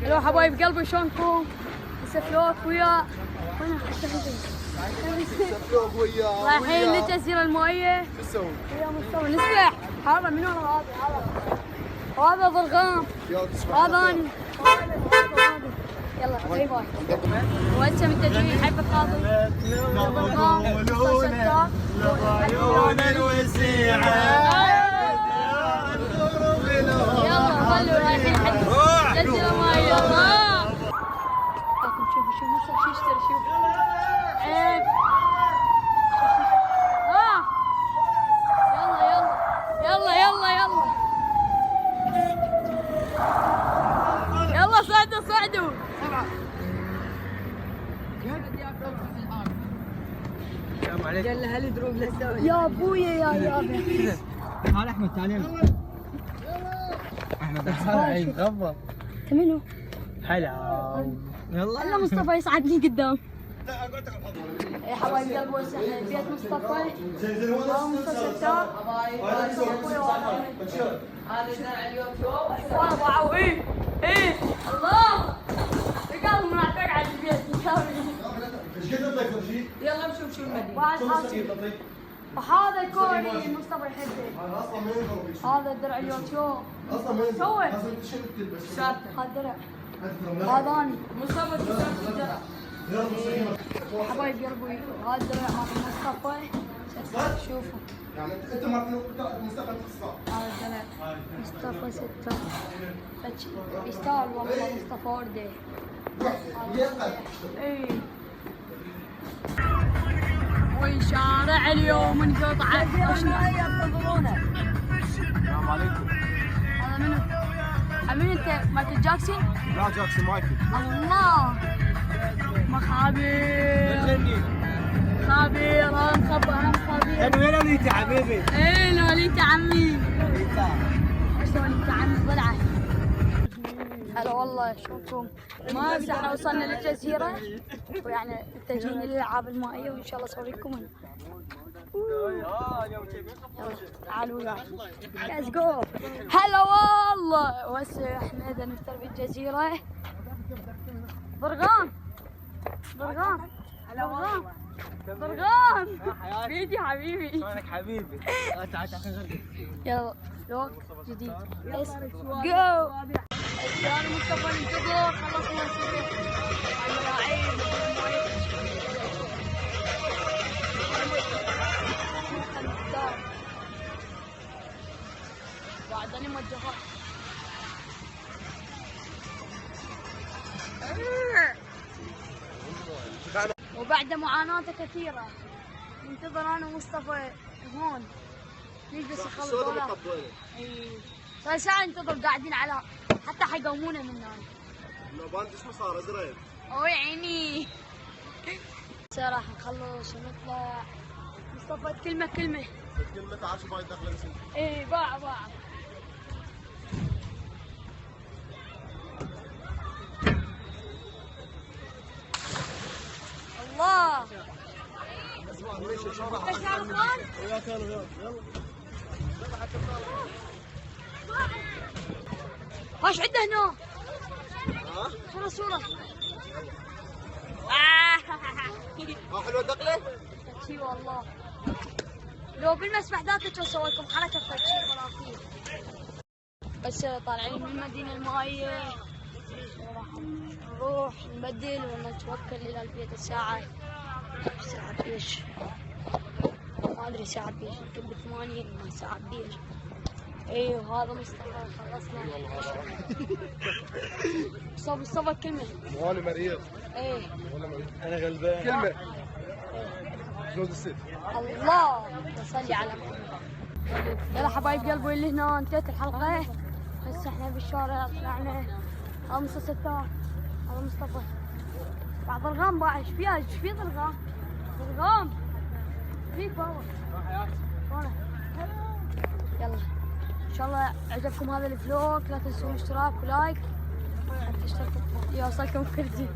الو حبايب قلبي شلونكم؟ سفلوك ويا وين سفلوك ويا رايحين للجزيرة المائية. شو تسوي؟ ويا مستوى نسبح. هذا من وين هذا ضرغام. هذا اني. يلا باي باي. وانتم متجهين حي القاضي. يقولون للعيون الوسيعة يلا ظلوا رايحين حق الجزيرة المائية. يلا. شوفوا نفسه شو يشتري شوف. عيب. يلا يلا صعدوا يلا هل يدروب للسوي يا ابويا يا ابي. هذا احمد تعال احمد تعال غضب انت منو؟ هلا يلا مصطفى يصعدني قدام. يا حبايب قلبي هسه احنا بيت مصطفى. هذا مصطفى ستار. هذا درع اليوتيوب. واو ايه الله رجال ما تقعد البيت كامل. ايش قد تضيف شيء؟ يلا نشوف شو المدينة. وهذا الكوري مصطفى يحبه. انا اصلا ما ينضرب. هذا درع اليوتيوب. اصلا ما ينضرب. سوي. لازم تشيل تلبس. هذا درع. هذا اني. مصطفى تسوي الدرع. يا حبايب قلبي هذا درع مال مصطفى. شوفوا. يعني انت ما في مستقبل تخسر. هذا درع مصطفى ستار. يستاهل والله مصطفى وردي. ايه وشارع اليوم انقطع. السلام عليكم. هذا منو؟ منو انت؟ مايكل جاكسون؟ لا جاكسون مايكل. الله خبير هم خبير. انا وين وليتي حبيبي؟ ايه لوليت عمي. شلون انت عمي ضلعه؟ هلا والله شلونكم؟ ما بس احنا وصلنا للجزيرة ويعني متجهين للالعاب المائية وان شاء الله اصوريكم هنا. يلا تعالوا وياي. ليتس جو. هلا والله وهسه احنا اذا نفطر بالجزيرة. ضرغام بيدي حبيبي. شلونك حبيبي؟ تعال يلا فلوق جديد. ليتس جو. انا مصطفى ننتظر خلصنا السباق. الملاعب بعدني موجهات. وبعد معاناة كثيرة ننتظر انا ومصطفى هون نجلس يخلصونا. اي صار ساعة ننتظر قاعدين على حتى حيقومونا من هنا. النوبان شو صار ازرق؟ اوه يا عيني. هسه راح نخلص ونطلع. مصطفى كلمة كلمة تعال شوف هاي الدخلة. ايه باع الله. انت شعرك خان؟ وياك يلا. واش عنده هنا؟ صورة صورة. حلوة الدخلة؟ شي والله لو بالمسبح ذاك اسوي لكم حركة شي خرافية. بس طالعين من المدينة المائية وراح نروح نبدل ونتوكل إلى البيت. الساعة بيش ما أدري ساعة بيش يمكن 8 ما ساعة بيش. ايوه هذا مصطفى خلصنا. مصطفى كلمة. وانا مريض. ايه انا غلبان. كلمة. جوز الست. الله صلي على محمد. يلا حبايب قلبي اللي هنا انتهت الحلقة. هسه احنا بالشارع طلعنا. هذا مصطفى ستار. هذا مصطفى. بعد ضرغام باع ايش في ضرغام فيك بابا. يلا ان شاء الله عجبكم هذا الفلوق. لا تنسون اشتراك ولايك حتى تشتركوا يوصلكم كل جديد.